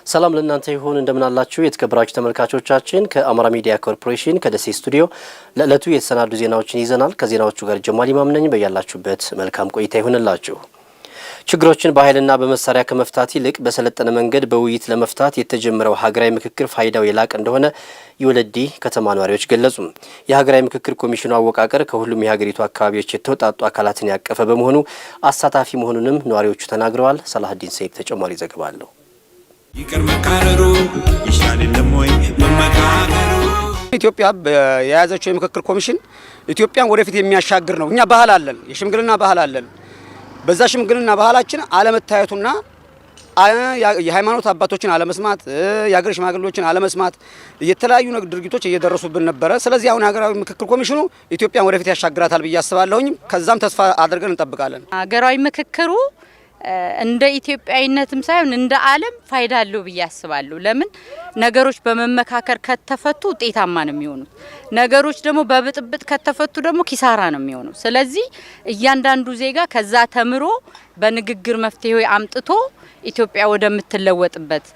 ሰላም ለእናንተ ይሁን እንደምናላችሁ የተከበራችሁ ተመልካቾቻችን ከአማራ ሚዲያ ኮርፖሬሽን ከደሴ ስቱዲዮ ለዕለቱ የተሰናዱ ዜናዎችን ይዘናል። ከዜናዎቹ ጋር ጀማል ኢማም ነኝ። በያላችሁበት መልካም ቆይታ ይሁንላችሁ። ችግሮችን በኃይልና በመሳሪያ ከመፍታት ይልቅ በሰለጠነ መንገድ በውይይት ለመፍታት የተጀመረው ሀገራዊ ምክክር ፋይዳው የላቀ እንደሆነ የወለዲ ከተማ ነዋሪዎች ገለጹ። የሀገራዊ ምክክር ኮሚሽኑ አወቃቀር ከሁሉም የሀገሪቱ አካባቢዎች የተውጣጡ አካላትን ያቀፈ በመሆኑ አሳታፊ መሆኑንም ነዋሪዎቹ ተናግረዋል። ሰላህዲን ሰይፍ ተጨማሪ ዘገባ አለው። ኢትዮጵያ የያዘችው የምክክር ኮሚሽን ኢትዮጵያን ወደፊት የሚያሻግር ነው። እኛ ባህል አለን፣ የሽምግልና ባህል አለን። በዛ ሽምግልና ባህላችን አለመታየቱና የሃይማኖት አባቶችን አለመስማት፣ የሀገር ሽማግሌዎችን አለመስማት የተለያዩ ድርጊቶች እየደረሱብን ነበረ። ስለዚህ አሁን ሀገራዊ ምክክር ኮሚሽኑ ኢትዮጵያን ወደፊት ያሻግራታል ብዬ አስባለሁኝ። ከዛም ተስፋ አድርገን እንጠብቃለን። ሀገራዊ ምክክሩ እንደ ኢትዮጵያዊነትም ሳይሆን እንደ ዓለም ፋይዳ አለው ብዬ አስባለሁ። ለምን ነገሮች በመመካከር ከተፈቱ ውጤታማ ነው የሚሆኑት። ነገሮች ደግሞ በብጥብጥ ከተፈቱ ደግሞ ኪሳራ ነው የሚሆነው። ስለዚህ እያንዳንዱ ዜጋ ከዛ ተምሮ በንግግር መፍትሄ አምጥቶ ኢትዮጵያ ወደምትለወጥበት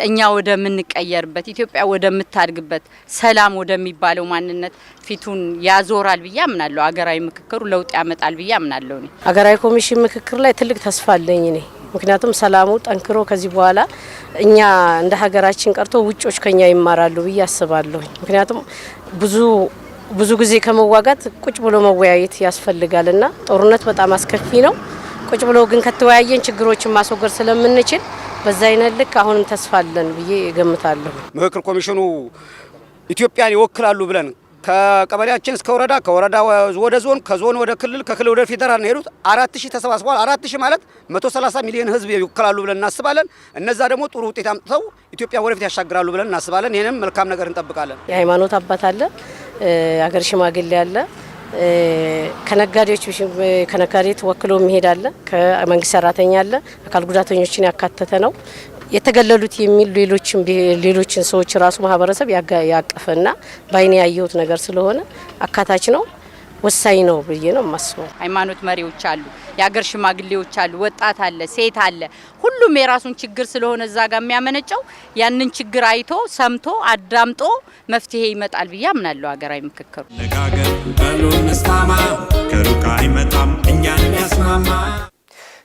እኛ ወደምንቀየርበት ኢትዮጵያ ወደምታድግበት ሰላም ወደሚባለው ማንነት ፊቱን ያዞራል ብዬ አምናለሁ። ሀገራዊ ምክክሩ ለውጥ ያመጣል ብዬ አምናለሁ። ሀገራዊ ኮሚሽን ምክክር ላይ ትልቅ ተስፋ አለኝ እኔ። ምክንያቱም ሰላሙ ጠንክሮ ከዚህ በኋላ እኛ እንደ ሀገራችን ቀርቶ ውጮች ከኛ ይማራሉ ብዬ አስባለሁ። ምክንያቱም ብዙ ጊዜ ከመዋጋት ቁጭ ብሎ መወያየት ያስፈልጋልና ጦርነት በጣም አስከፊ ነው። ቁጭ ብሎ ግን ከተወያየን ችግሮችን ማስወገድ ስለምንችል በዛ አይነት ልክ አሁንም ተስፋ አለን ብዬ እገምታለሁ። ምክክር ኮሚሽኑ ኢትዮጵያን ይወክላሉ ብለን ከቀበሌያችን እስከ ወረዳ፣ ከወረዳ ወደ ዞን፣ ከዞን ወደ ክልል፣ ከክልል ወደ ፌደራል ነው ሄዱት። 4000 ተሰባስበዋል። 4000 ማለት 130 ሚሊዮን ሕዝብ ይወክላሉ ብለን እናስባለን። እነዛ ደግሞ ጥሩ ውጤት አምጥተው ኢትዮጵያ ወደፊት ያሻግራሉ ብለን እናስባለን። ይሄንም መልካም ነገር እንጠብቃለን። የሃይማኖት አባት አለ፣ ሀገር ሽማግሌ አለ፣ ከነጋዴ ተወክሎ የሚሄድ አለ፣ ከመንግስት ሰራተኛ አለ፣ አካል ጉዳተኞችን ያካተተ ነው። የተገለሉት የሚል ሌሎችን ሰዎች ራሱ ማህበረሰብ ያቀፈና ባይኔ ያየሁት ነገር ስለሆነ አካታች ነው፣ ወሳኝ ነው ብዬ ነው የማስበው። ሃይማኖት መሪዎች አሉ፣ የሀገር ሽማግሌዎች አሉ፣ ወጣት አለ፣ ሴት አለ። ሁሉም የራሱን ችግር ስለሆነ እዛ ጋር የሚያመነጨው ያንን ችግር አይቶ ሰምቶ አዳምጦ መፍትሄ ይመጣል ብዬ አምናለሁ። ሀገራዊ ምክክሩ ለጋገር በሉን መስማማ ከሩቅ አይመጣም እኛን ያስማማ።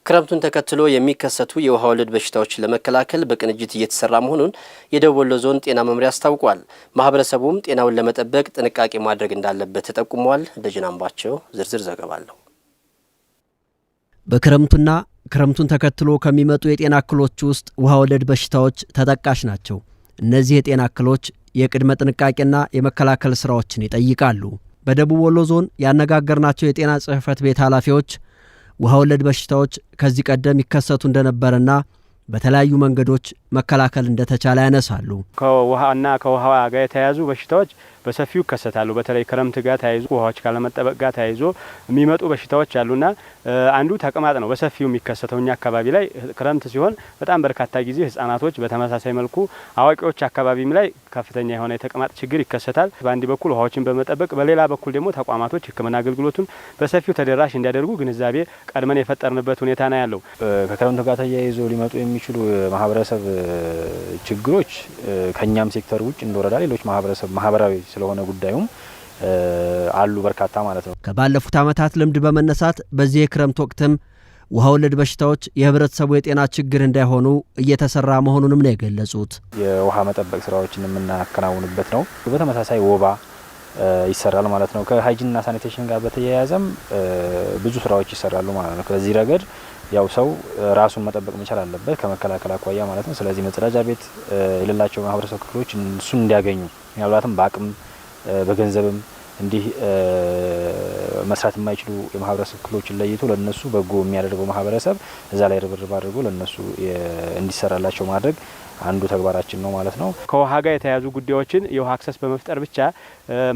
ክረምቱን ተከትሎ የሚከሰቱ የውሃ ወለድ በሽታዎችን ለመከላከል በቅንጅት እየተሰራ መሆኑን የደቡብ ወሎ ዞን ጤና መምሪያ አስታውቋል። ማህበረሰቡም ጤናውን ለመጠበቅ ጥንቃቄ ማድረግ እንዳለበት ተጠቁሟል። ደጀናምባቸው ዝርዝር ዘገባ አለው። ክረምቱን ተከትሎ ከሚመጡ የጤና እክሎች ውስጥ ውሃ ወለድ በሽታዎች ተጠቃሽ ናቸው። እነዚህ የጤና እክሎች የቅድመ ጥንቃቄና የመከላከል ስራዎችን ይጠይቃሉ። በደቡብ ወሎ ዞን ያነጋገርናቸው የጤና ጽሕፈት ቤት ኃላፊዎች ውሃ ወለድ በሽታዎች ከዚህ ቀደም ይከሰቱ እንደነበረና በተለያዩ መንገዶች መከላከል እንደተቻለ ያነሳሉ። ከውሃና ከውሃ ጋር የተያያዙ በሽታዎች በሰፊው ይከሰታሉ። በተለይ ክረምት ጋር ተያይዞ ውሃዎች ካለመጠበቅ ጋር ተያይዞ የሚመጡ በሽታዎች አሉና አንዱ ተቅማጥ ነው በሰፊው የሚከሰተው። እኛ አካባቢ ላይ ክረምት ሲሆን በጣም በርካታ ጊዜ ህጻናቶች በተመሳሳይ መልኩ አዋቂዎች አካባቢም ላይ ከፍተኛ የሆነ የተቅማጥ ችግር ይከሰታል። በአንድ በኩል ውሃዎችን በመጠበቅ በሌላ በኩል ደግሞ ተቋማቶች ሕክምና አገልግሎቱን በሰፊው ተደራሽ እንዲያደርጉ ግንዛቤ ቀድመን የፈጠርንበት ሁኔታ ነው ያለው። ከክረምት ጋር ተያይዞ ሊመጡ የሚችሉ ማህበረሰብ ችግሮች ከኛም ሴክተር ውጭ እንደወረዳ ሌሎች ማህበራዊ ስለሆነ ጉዳዩም አሉ በርካታ ማለት ነው። ከባለፉት ዓመታት ልምድ በመነሳት በዚህ የክረምት ወቅትም ውሃ ወለድ በሽታዎች የህብረተሰቡ የጤና ችግር እንዳይሆኑ እየተሰራ መሆኑንም ነው የገለጹት። የውሃ መጠበቅ ስራዎችን የምናከናውንበት ነው። በተመሳሳይ ወባ ይሰራል ማለት ነው። ከሃይጂንና ሳኒቴሽን ጋር በተያያዘም ብዙ ስራዎች ይሰራሉ ማለት ነው። ከዚህ ረገድ ያው ሰው ራሱን መጠበቅ መቻል አለበት ከመከላከል አኳያ ማለት ነው። ስለዚህ መጸዳጃ ቤት የሌላቸው ማህበረሰብ ክፍሎች እሱን እንዲያገኙ ምናልባትም በአቅም በገንዘብም እንዲህ መስራት የማይችሉ የማህበረሰብ ክፍሎችን ለይቶ ለነሱ በጎ የሚያደርገው ማህበረሰብ እዛ ላይ ርብርብ አድርጎ ለነሱ እንዲሰራላቸው ማድረግ አንዱ ተግባራችን ነው ማለት ነው። ከውሃ ጋር የተያዙ ጉዳዮችን የውሃ አክሰስ በመፍጠር ብቻ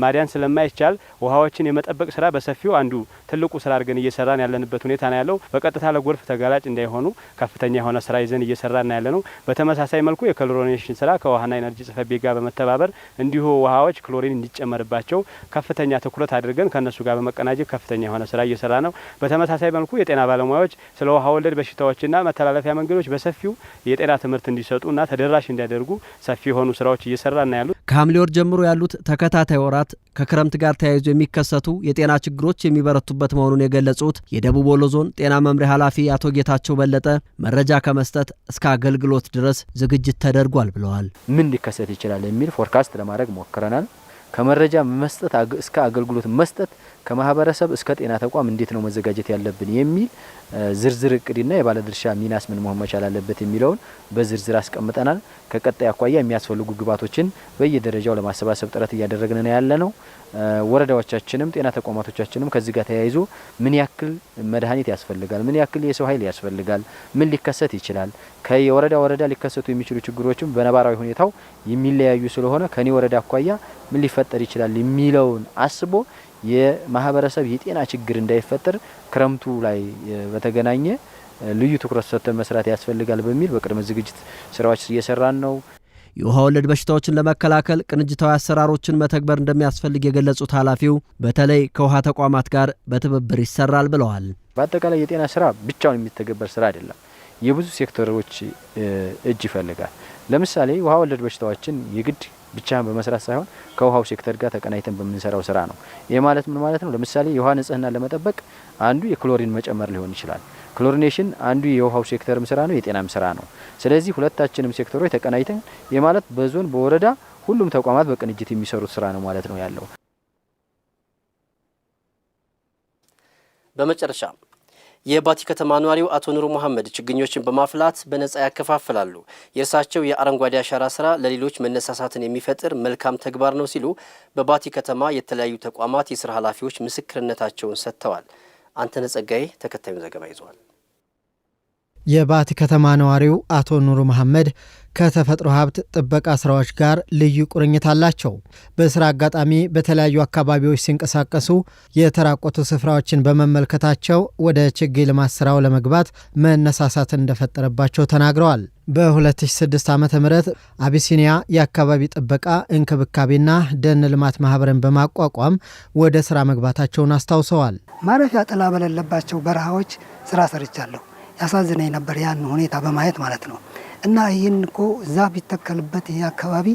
ማዳን ስለማይቻል ውሃዎችን የመጠበቅ ስራ በሰፊው አንዱ ትልቁ ስራ አድርገን እየሰራን ያለንበት ሁኔታ ነው ያለው። በቀጥታ ለጎርፍ ተጋላጭ እንዳይሆኑ ከፍተኛ የሆነ ስራ ይዘን እየሰራን ያለነው። በተመሳሳይ መልኩ የክሎሪኔሽን ስራ ከውሃና ኢነርጂ ጽሕፈት ቤት ጋር በመተባበር እንዲሁ ውሃዎች ክሎሪን እንዲጨመርባቸው ከፍተኛ ትኩረት አድርገን ከነሱ ጋር በመቀናጀት ከፍተኛ የሆነ ስራ እየሰራ ነው። በተመሳሳይ መልኩ የጤና ባለሙያዎች ስለ ውሃ ወለድ በሽታዎችና መተላለፊያ መንገዶች በሰፊው የጤና ትምህርት እንዲሰጡና ተደራሽ እንዲያደርጉ ሰፊ የሆኑ ስራዎች እየሰራን ያሉት። ከሐምሌ ወር ጀምሮ ያሉት ተከታታይ ወራት ከክረምት ጋር ተያይዞ የሚከሰቱ የጤና ችግሮች የሚበረቱበት መሆኑን የገለጹት የደቡብ ወሎ ዞን ጤና መምሪያ ኃላፊ አቶ ጌታቸው በለጠ መረጃ ከመስጠት እስከ አገልግሎት ድረስ ዝግጅት ተደርጓል ብለዋል። ምን ሊከሰት ይችላል የሚል ፎርካስት ለማድረግ ሞክረናል። ከመረጃ መስጠት እስከ አገልግሎት መስጠት ከማህበረሰብ እስከ ጤና ተቋም እንዴት ነው መዘጋጀት ያለብን የሚል ዝርዝር እቅድና የባለድርሻ ሚናስ ምን መሆን መቻል አለበት የሚለውን በዝርዝር አስቀምጠናል። ከቀጣይ አኳያ የሚያስፈልጉ ግብዓቶችን በየደረጃው ለማሰባሰብ ጥረት እያደረግን ነው ያለነው። ወረዳዎቻችንም ጤና ተቋማቶቻችንም ከዚህ ጋር ተያይዞ ምን ያክል መድኃኒት ያስፈልጋል፣ ምን ያክል የሰው ኃይል ያስፈልጋል፣ ምን ሊከሰት ይችላል፣ ከየወረዳ ሊከሰቱ የሚችሉ ችግሮችም በነባራዊ ሁኔታው የሚለያዩ ስለሆነ ከኔ ወረዳ አኳያ ምን ሊፈጠር ይችላል የሚለውን አስቦ የማህበረሰብ የጤና ችግር እንዳይፈጠር ክረምቱ ላይ በተገናኘ ልዩ ትኩረት ሰጥተን መስራት ያስፈልጋል በሚል በቅድመ ዝግጅት ስራዎች እየሰራን ነው። የውሃ ወለድ በሽታዎችን ለመከላከል ቅንጅታዊ አሰራሮችን መተግበር እንደሚያስፈልግ የገለጹት ኃላፊው በተለይ ከውሃ ተቋማት ጋር በትብብር ይሰራል ብለዋል። በአጠቃላይ የጤና ስራ ብቻውን የሚተገበር ስራ አይደለም። የብዙ ሴክተሮች እጅ ይፈልጋል። ለምሳሌ ውሃ ወለድ በሽታዎችን የግድ ብቻን በመስራት ሳይሆን ከውሃው ሴክተር ጋር ተቀናይተን በምንሰራው ስራ ነው። ይሄ ማለት ምን ማለት ነው? ለምሳሌ የውሃ ንጽህና ለመጠበቅ አንዱ የክሎሪን መጨመር ሊሆን ይችላል። ክሎሪኔሽን አንዱ የውሃው ሴክተርም ስራ ነው፣ የጤናም ስራ ነው። ስለዚህ ሁለታችንም ሴክተሮች ተቀናይተን የማለት በዞን በወረዳ ሁሉም ተቋማት በቅንጅት የሚሰሩት ስራ ነው ማለት ነው ያለው። በመጨረሻ የባቲ ከተማ ነዋሪው አቶ ኑሩ መሐመድ ችግኞችን በማፍላት በነጻ ያከፋፍላሉ። የእርሳቸው የአረንጓዴ አሻራ ስራ ለሌሎች መነሳሳትን የሚፈጥር መልካም ተግባር ነው ሲሉ በባቲ ከተማ የተለያዩ ተቋማት የስራ ኃላፊዎች ምስክርነታቸውን ሰጥተዋል። አንተነህ ጸጋዬ ተከታዩን ዘገባ ይዟል። የባቲ ከተማ ነዋሪው አቶ ኑሩ መሐመድ ከተፈጥሮ ሀብት ጥበቃ ስራዎች ጋር ልዩ ቁርኝት አላቸው። በስራ አጋጣሚ በተለያዩ አካባቢዎች ሲንቀሳቀሱ የተራቆቱ ስፍራዎችን በመመልከታቸው ወደ ችግኝ ልማት ስራው ለመግባት መነሳሳት እንደፈጠረባቸው ተናግረዋል። በ2006 ዓ.ም አቢሲኒያ የአካባቢ ጥበቃ እንክብካቤና ደን ልማት ማህበርን በማቋቋም ወደ ስራ መግባታቸውን አስታውሰዋል። ማረፊያ ጥላ በሌለባቸው በረሃዎች ስራ ሰርቻለሁ። ያሳዝነኝ ነበር ያን ሁኔታ በማየት ማለት ነው። እና ይህን እኮ ዛፍ ቢተከልበት ይህ አካባቢ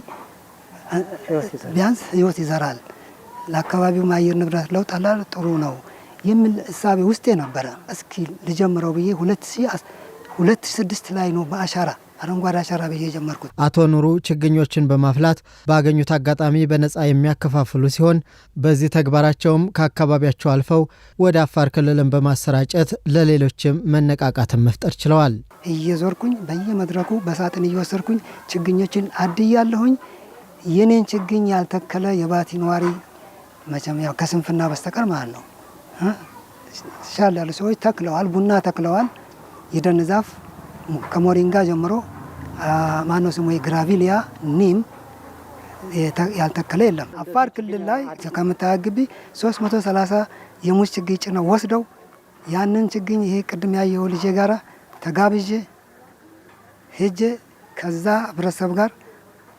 ቢያንስ ህይወት ይዘራል፣ ለአካባቢው አየር ንብረት ለውጥ አላል ጥሩ ነው የሚል እሳቤ ውስጤ ነበረ። እስኪ ልጀምረው ብዬ 2006 ላይ ነው በአሻራ አረንጓዴ አሻራ ብዬ ጀመርኩት። አቶ ኑሩ ችግኞችን በማፍላት ባገኙት አጋጣሚ በነጻ የሚያከፋፍሉ ሲሆን በዚህ ተግባራቸውም ከአካባቢያቸው አልፈው ወደ አፋር ክልልን በማሰራጨት ለሌሎችም መነቃቃትን መፍጠር ችለዋል። እየዞርኩኝ በየመድረኩ በሳጥን እየወሰድኩኝ ችግኞችን አድያለሁኝ። የኔን ችግኝ ያልተከለ የባቲ ነዋሪ መቼም ያው ከስንፍና በስተቀር ማለት ነው ሻል ያሉ ሰዎች ተክለዋል። ቡና ተክለዋል። የደን ዛፍ ከሞሪንጋ ጀምሮ ማነው ስሙ ግራቪሊያ ኒም ያልተከለ የለም። አፋር ክልል ላይ ከምታዩት ግቢ 330 የሙዝ ችግኝ ጭነው ወስደው ያንን ችግኝ ይሄ ቅድም ያየው ልጄ ጋራ ተጋብዤ ሄጄ ከዛ ህብረተሰብ ጋር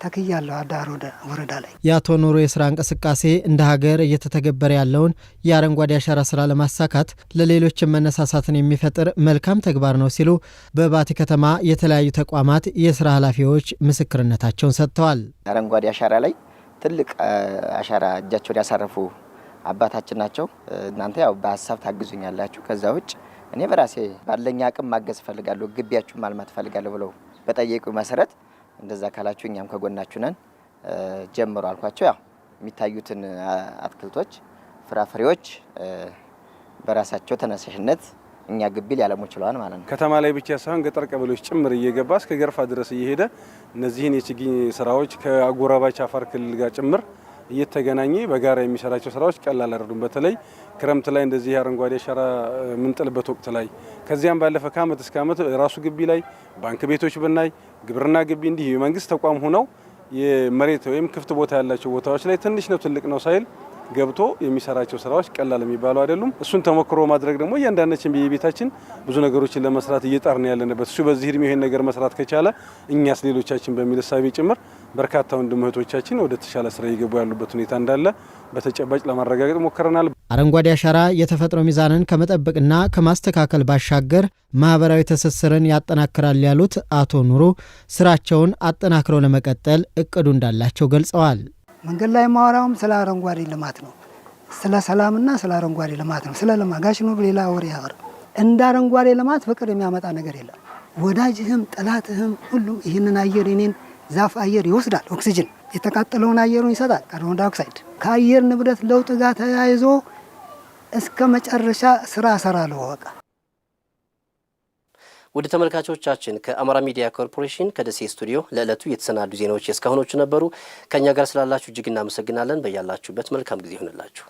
ተክያለሁ አዳር ወረዳ ላይ። የአቶ ኑሩ የስራ እንቅስቃሴ እንደ ሀገር እየተተገበረ ያለውን የአረንጓዴ አሻራ ስራ ለማሳካት ለሌሎችም መነሳሳትን የሚፈጥር መልካም ተግባር ነው ሲሉ በባቲ ከተማ የተለያዩ ተቋማት የስራ ኃላፊዎች ምስክርነታቸውን ሰጥተዋል። አረንጓዴ አሻራ ላይ ትልቅ አሻራ እጃቸውን ያሳረፉ አባታችን ናቸው። እናንተ ያው በሀሳብ ታግዙኛላችሁ። ከዛ ውጭ እኔ በራሴ ባለኝ አቅም ማገዝ ፈልጋለሁ፣ ግቢያችሁ ማልማት ፈልጋለሁ ብለው በጠየቁ መሰረት እንደዛ ካላችሁ እኛም ከጎናችሁ ነን ጀምሩ አልኳቸው። ያው የሚታዩትን አትክልቶች፣ ፍራፍሬዎች በራሳቸው ተነሳሽነት እኛ ግቢ ሊያለሙ ችለዋል ማለት ነው። ከተማ ላይ ብቻ ሳይሆን ገጠር ቀበሌዎች ጭምር እየገባ እስከ ገርፋ ድረስ እየሄደ እነዚህን የችግኝ ስራዎች ከአጎራባች አፋር ክልል ጋር ጭምር እየተገናኘ በጋራ የሚሰራቸው ስራዎች ቀላል አይደሉም። በተለይ ክረምት ላይ እንደዚህ አረንጓዴ አሻራ ምንጥልበት ወቅት ላይ ከዚያም ባለፈ ከአመት እስከ አመት ራሱ ግቢ ላይ ባንክ ቤቶች ብናይ ግብርና ግቢ እንዲህ የመንግስት ተቋም ሆነው የመሬት ወይም ክፍት ቦታ ያላቸው ቦታዎች ላይ ትንሽ ነው ትልቅ ነው ሳይል ገብቶ የሚሰራቸው ስራዎች ቀላል የሚባሉ አይደሉም። እሱን ተሞክሮ ማድረግ ደግሞ እያንዳንዳችን በየቤታችን ብዙ ነገሮችን ለመስራት እየጣርን ያለንበት እሱ በዚህ እድሜ ይሄን ነገር መስራት ከቻለ እኛስ ሌሎቻችን በሚል ሐሳብ ጭምር በርካታ ወንድም እህቶቻችን ወደ ተሻለ ስራ እየገቡ ያሉበት ሁኔታ እንዳለ በተጨባጭ ለማረጋገጥ ሞክረናል። አረንጓዴ አሻራ የተፈጥሮ ሚዛንን ከመጠበቅና ከማስተካከል ባሻገር ማህበራዊ ትስስርን ያጠናክራል ያሉት አቶ ኑሩ ስራቸውን አጠናክረው ለመቀጠል እቅዱ እንዳላቸው ገልጸዋል። መንገድ ላይ ማወራውም ስለ አረንጓዴ ልማት ነው፣ ስለ ሰላምና ስለ አረንጓዴ ልማት ነው። ስለ ልማት ጋሽ ኑሩ ሌላ ወሬ ያወራ እንደ አረንጓዴ ልማት ፍቅር የሚያመጣ ነገር የለም። ወዳጅህም ጠላትህም ሁሉም ይህንን አየር የኔን ዛፍ አየር ይወስዳል፣ ኦክሲጅን የተቃጠለውን አየሩን ይሰጣል፣ ካርቦን ዳይኦክሳይድ ከአየር ንብረት ለውጥ ጋር ተያይዞ እስከ መጨረሻ ስራ እሰራለሁ። በቃ ወደ ተመልካቾቻችን ከአማራ ሚዲያ ኮርፖሬሽን ከደሴ ስቱዲዮ ለዕለቱ የተሰናዱ ዜናዎች እስካሁኖቹ ነበሩ። ከኛ ጋር ስላላችሁ እጅግ እናመሰግናለን። በያላችሁበት መልካም ጊዜ ይሁንላችሁ።